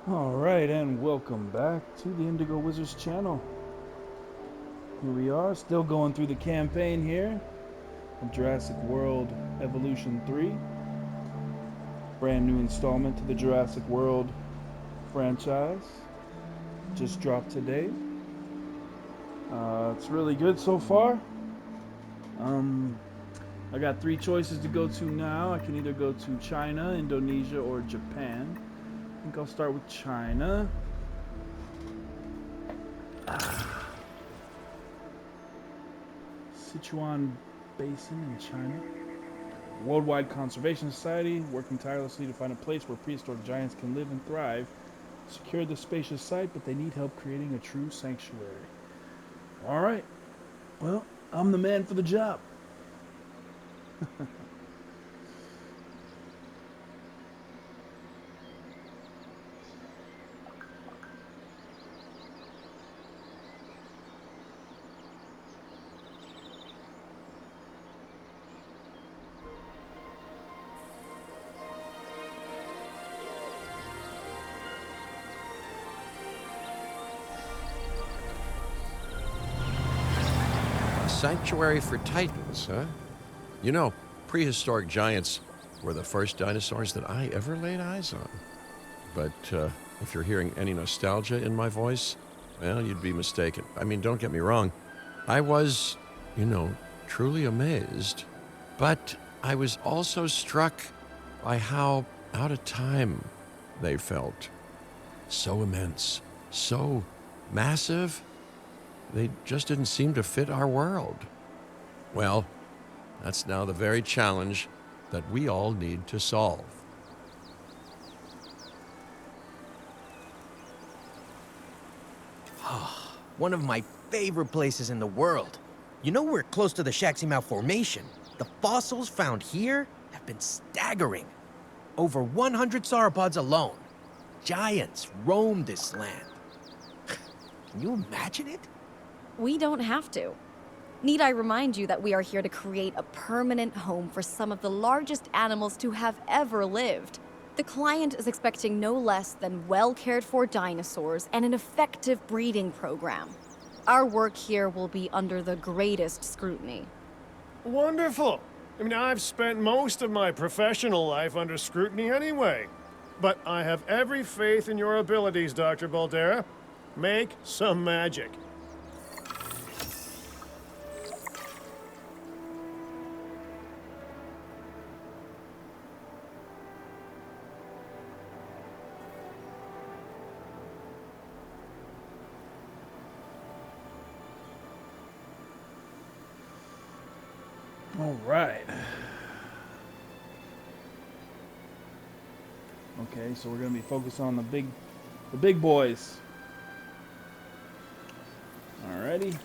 Alright, and welcome back to the Indigo Wizards channel. Here we are, still going through the campaign here of Jurassic World Evolution 3. Brand new installment to the Jurassic World franchise. Just dropped today. It's really good so far. Um, I got three choices to go to now. I can either go to China, Indonesia, or Japan. I think I'll start with China. Sichuan Basin in China. Worldwide Conservation Society, working tirelessly to find a place where prehistoric giants can live and thrive. Secure the spacious site, but they need help creating a true sanctuary. Alright, well, I'm the man for the job. Sanctuary for Titans, huh? You know, prehistoric giants were the first dinosaurs that I ever laid eyes on. But if you're hearing any nostalgia in my voice, well, you'd be mistaken. I mean, don't get me wrong. I was, truly amazed. But I was also struck by how out of time they felt. So immense, so massive. They just didn't seem to fit our world. Well, that's now the very challenge that we all need to solve. One of my favorite places in the world. You know we're close to the Shaximau Formation. The fossils found here have been staggering. Over 100 sauropods alone. Giants roamed this land. Can you imagine it? We don't have to. Need I remind you that we are here to create a permanent home for some of the largest animals to have ever lived? The client is expecting no less than well-cared-for dinosaurs and an effective breeding program. Our work here will be under the greatest scrutiny. Wonderful. I mean, I've spent most of my professional life under scrutiny anyway. But I have every faith in your abilities, Dr. Baldera. Make some magic. Alright. Okay, so we're gonna be focused on the big boys. Alrighty.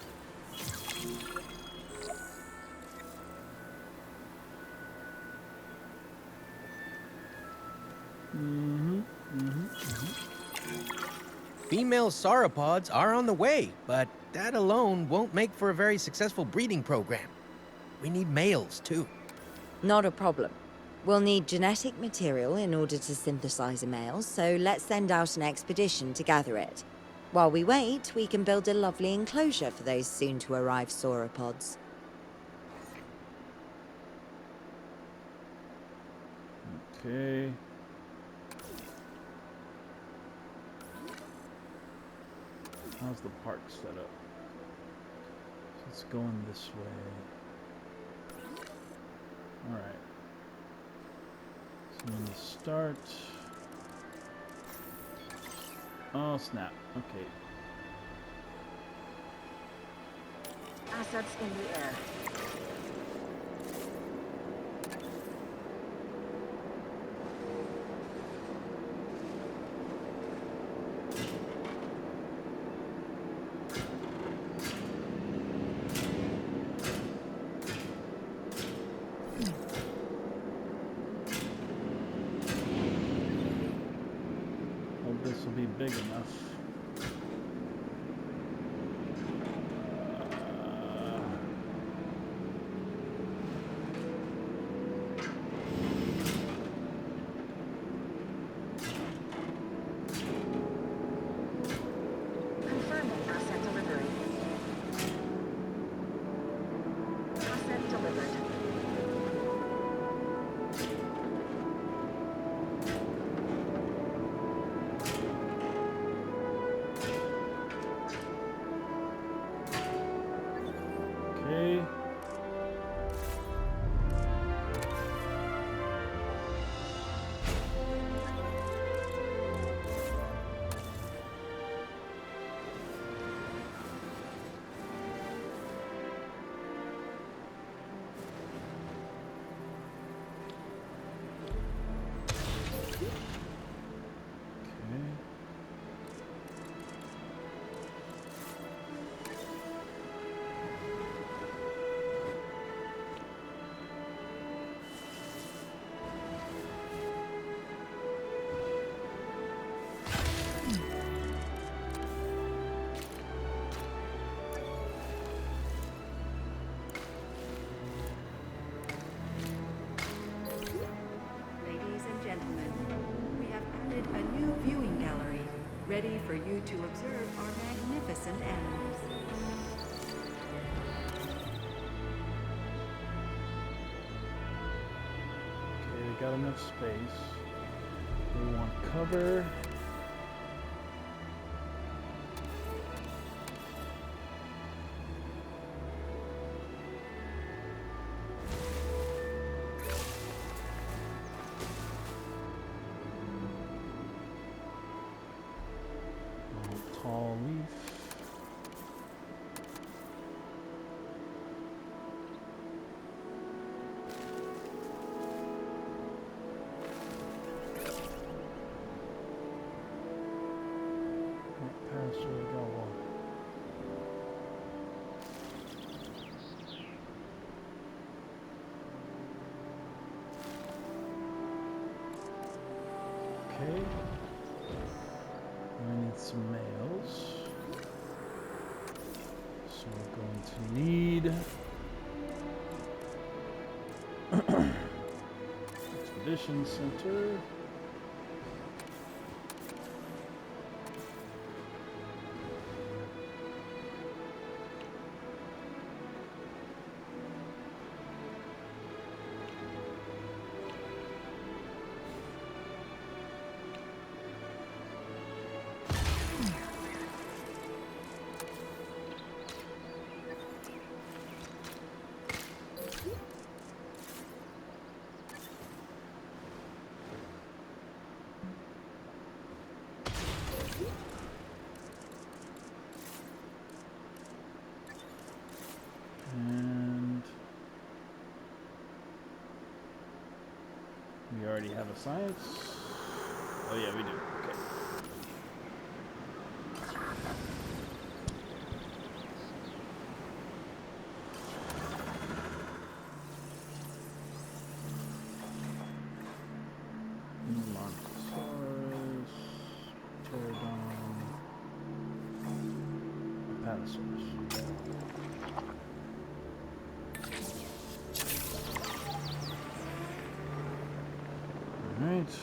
Female sauropods are on the way, but that alone won't make for a very successful breeding program. We need males, too. Not a problem. We'll need genetic material in order to synthesize a male, so let's send out an expedition to gather it. While we wait, we can build a lovely enclosure for those soon-to-arrive sauropods. Okay. How's the park set up? So it's going this way. Alright. So when you start... Oh, snap. Okay. Assets in the air. Hope this will be big enough. viewing gallery, ready for you to observe our magnificent animals. Okay, they got enough space. They want cover. Tall leaf. Pasture, we got one. Okay. We need some males. So we're going to need Expedition Center. And we already have a science. Oh yeah, we do. Okay. Montosaurus, Pterodon, Apatosaurus. All right.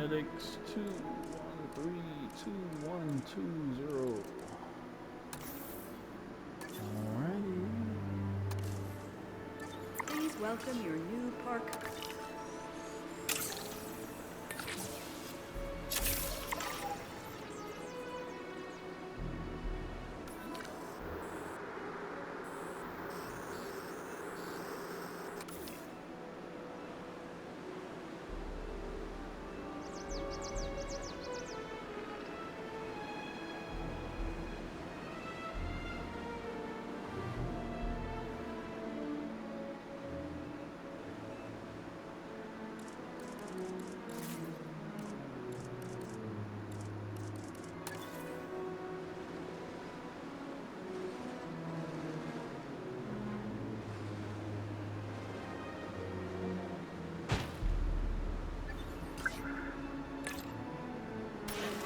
Genetics 213220. Alrighty. Please welcome your new park.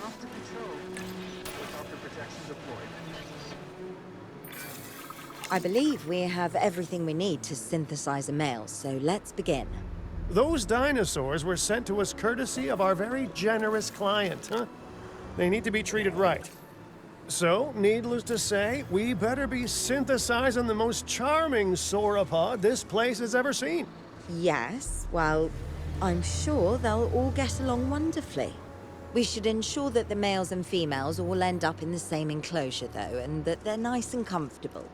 Off to control. Helicopter protection deployed. I believe we have everything we need to synthesize a male, so let's begin. Those dinosaurs were sent to us courtesy of our very generous client, huh? They need to be treated right. So, needless to say, we better be synthesizing the most charming sauropod this place has ever seen. Yes, well, I'm sure they'll all get along wonderfully. We should ensure that the males and females all end up in the same enclosure, though, and that they're nice and comfortable.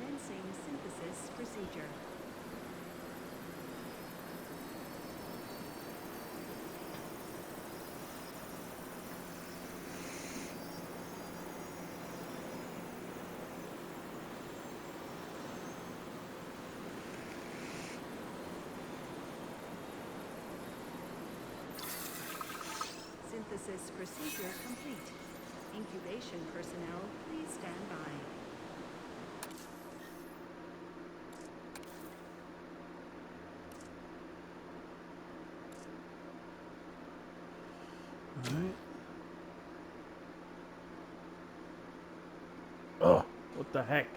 Commencing synthesis procedure. Synthesis procedure complete. Incubation personnel, please stand by. Alright. Oh, what the heck?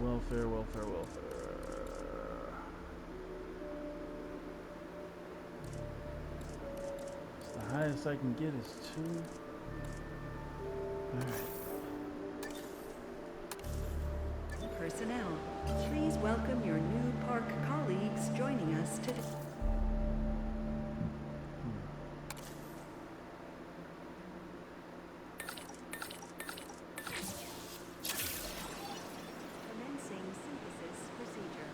Welfare, welfare, welfare. So the highest I can get is 2. Alright. Personnel, please welcome your new park colleagues joining us today. Commencing synthesis procedure.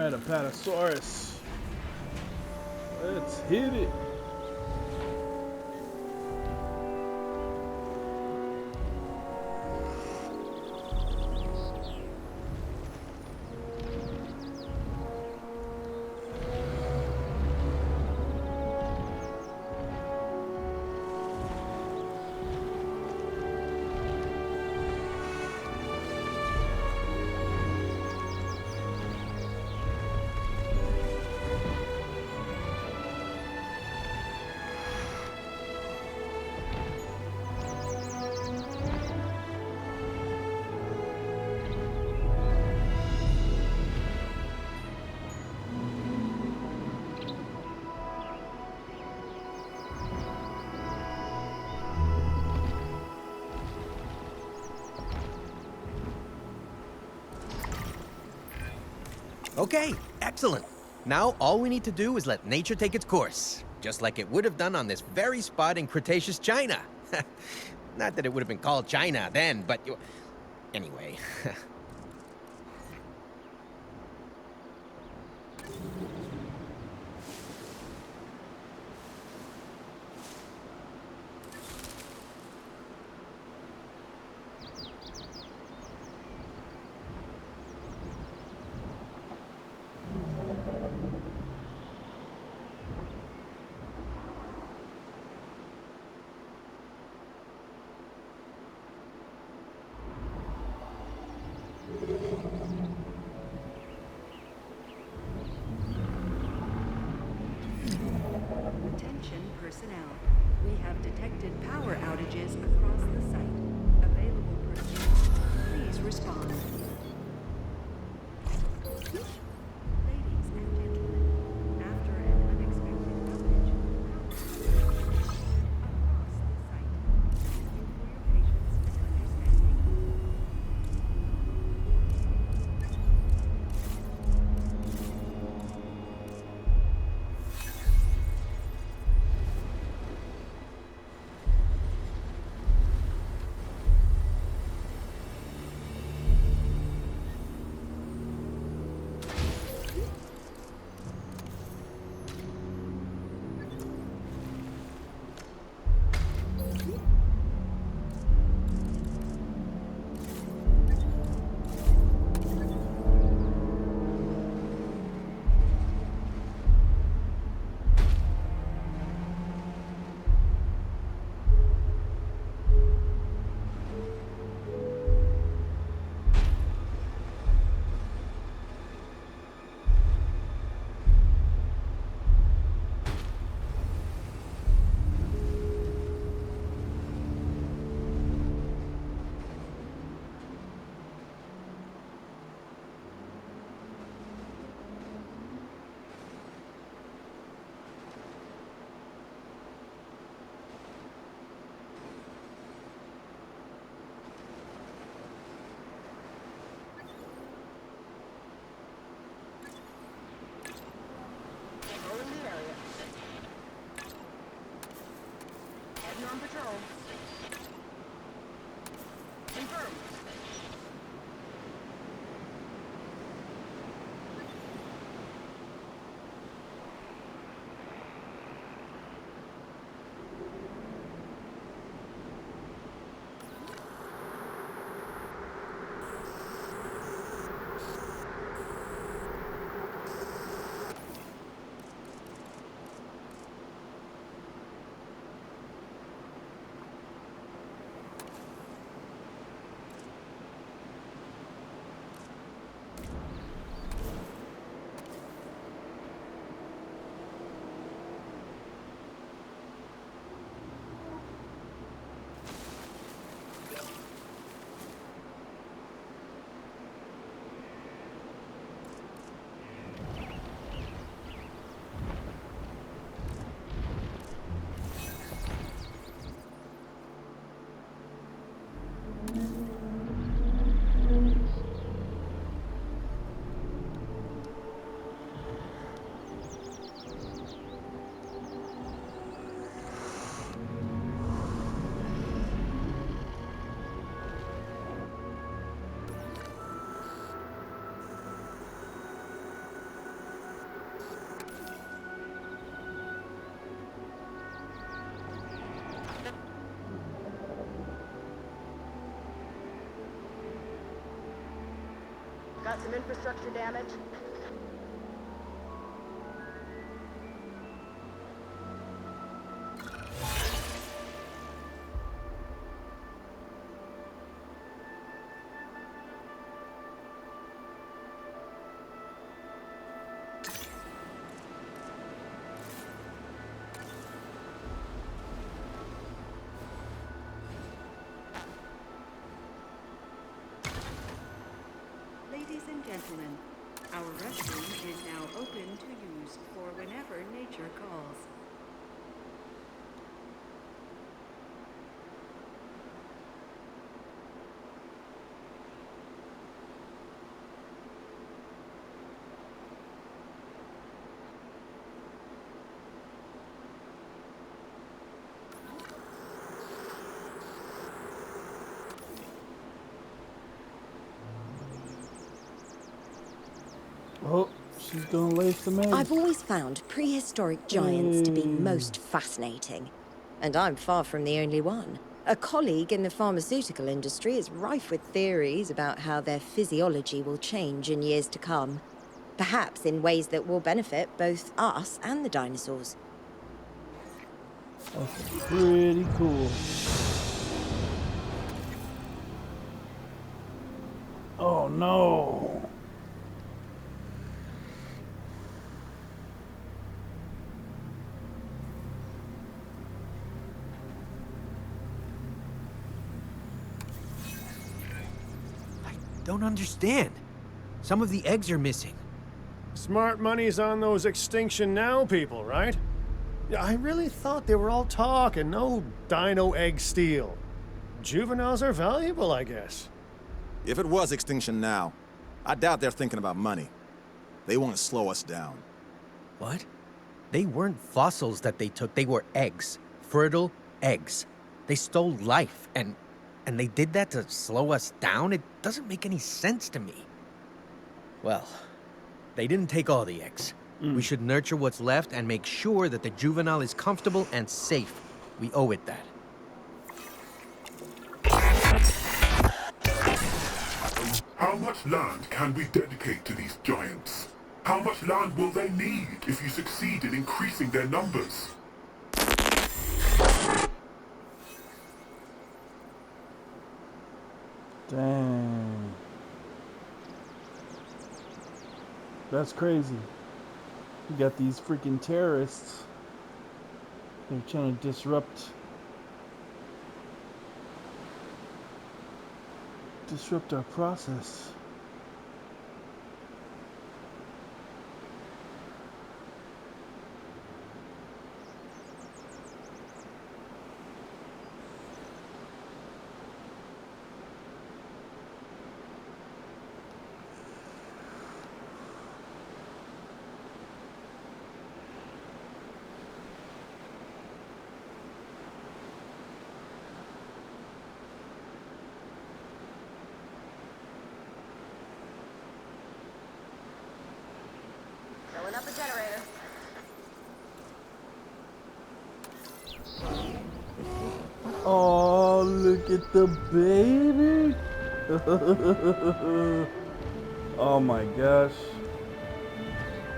Alright, Apatosaurus. Let's hit it. Okay, excellent. Now all we need to do is let nature take its course, just like it would have done on this very spot in Cretaceous China. Not that it would have been called China then, but anyway. Attention personnel. We have detected power outages across the site. Available personnel, please respond. Ladies and gentlemen, after an unexpected outage, power across the site. Thank you for your patience and understanding. Got some infrastructure damage? Ladies and gentlemen, our restroom is now open to use for whenever nature calls. Oh, she's gonna lay some eggs. I've always found prehistoric giants to be most fascinating. And I'm far from the only one. A colleague in the pharmaceutical industry is rife with theories about how their physiology will change in years to come. Perhaps in ways that will benefit both us and the dinosaurs. That's pretty cool. Oh no. Don't understand. Some of the eggs are missing. Smart money's on those Extinction Now people, right? Yeah, I really thought they were all talk and no dino egg steal. Juveniles are valuable, I guess. If it was Extinction Now, I doubt they're thinking about money. They want to slow us down. What? They weren't fossils that they took, they were eggs. Fertile eggs. They stole life, and they did that to slow us down? It doesn't make any sense to me. Well, they didn't take all the eggs. We should nurture what's left and make sure that the juvenile is comfortable and safe. We owe it that. How much land can we dedicate to these giants? How much land will they need if you succeed in increasing their numbers? Dang. That's crazy. You got these freaking terrorists. They're trying to disrupt our process. Filling up the generator. Oh, look at the baby. Oh my gosh.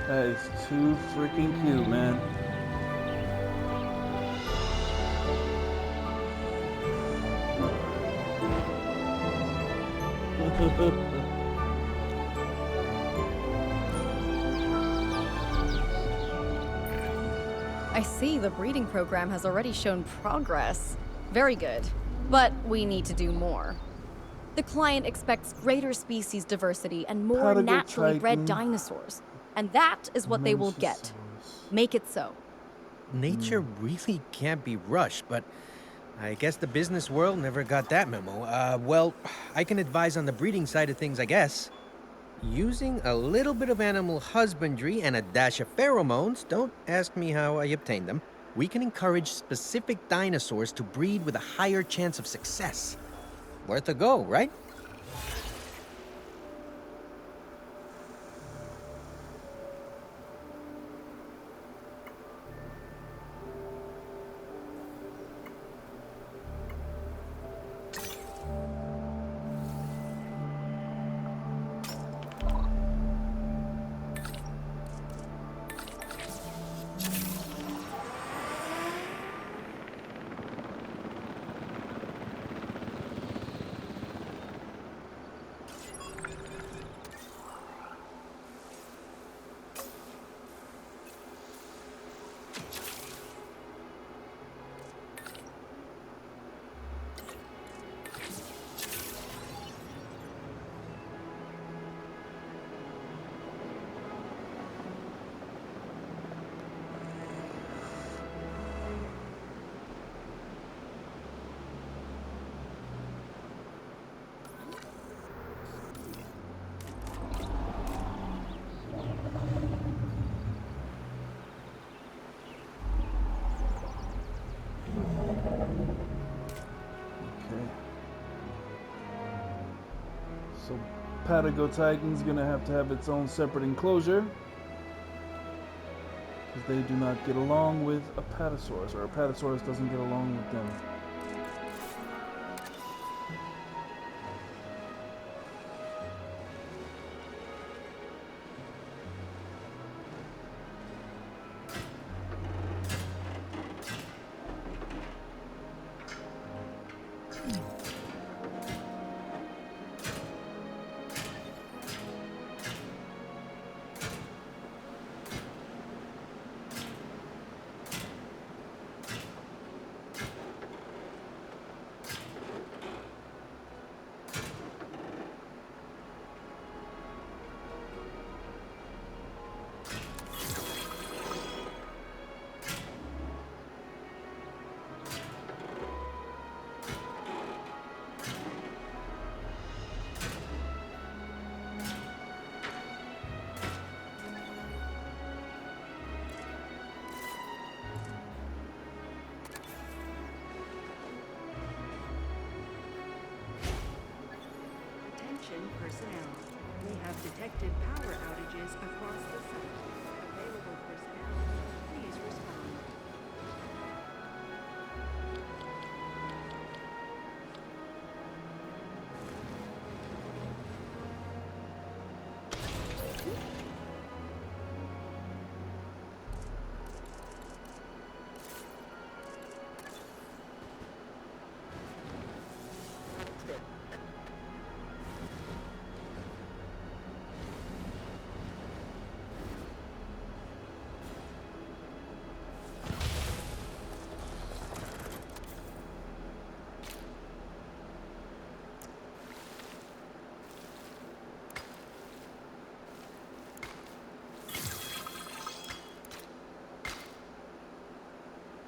That is too freaking cute, man. I see the breeding program has already shown progress. Very good. But we need to do more. The client expects greater species diversity and more Prodigal naturally bred Titan. dinosaurs. And that is what they will get. Make it so. Nature really can't be rushed, but I guess the business world never got that memo. Well, I can advise on the breeding side of things, I guess. Using a little bit of animal husbandry and a dash of pheromones, don't ask me how I obtained them, we can encourage specific dinosaurs to breed with a higher chance of success. Worth a go, right? So Patago Titan's gonna have to have its own separate enclosure, because they do not get along with Apatosaurus, or Apatosaurus doesn't get along with them. Attention personnel. We have detected power outages across the site. Available personnel, please respond.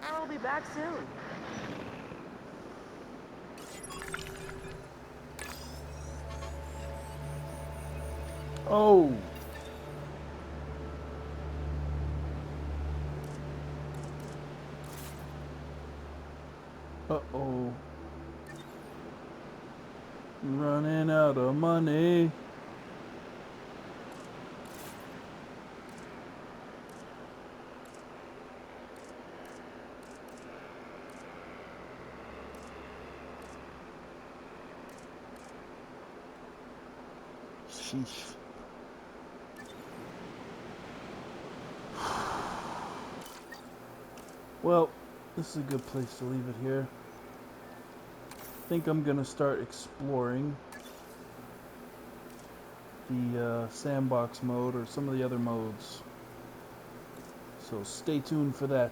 I'll be back soon. Oh! Uh-oh. Running out of money. Sheesh. Well, this is a good place to leave it here. I think I'm gonna start exploring the sandbox mode or some of the other modes. So stay tuned for that.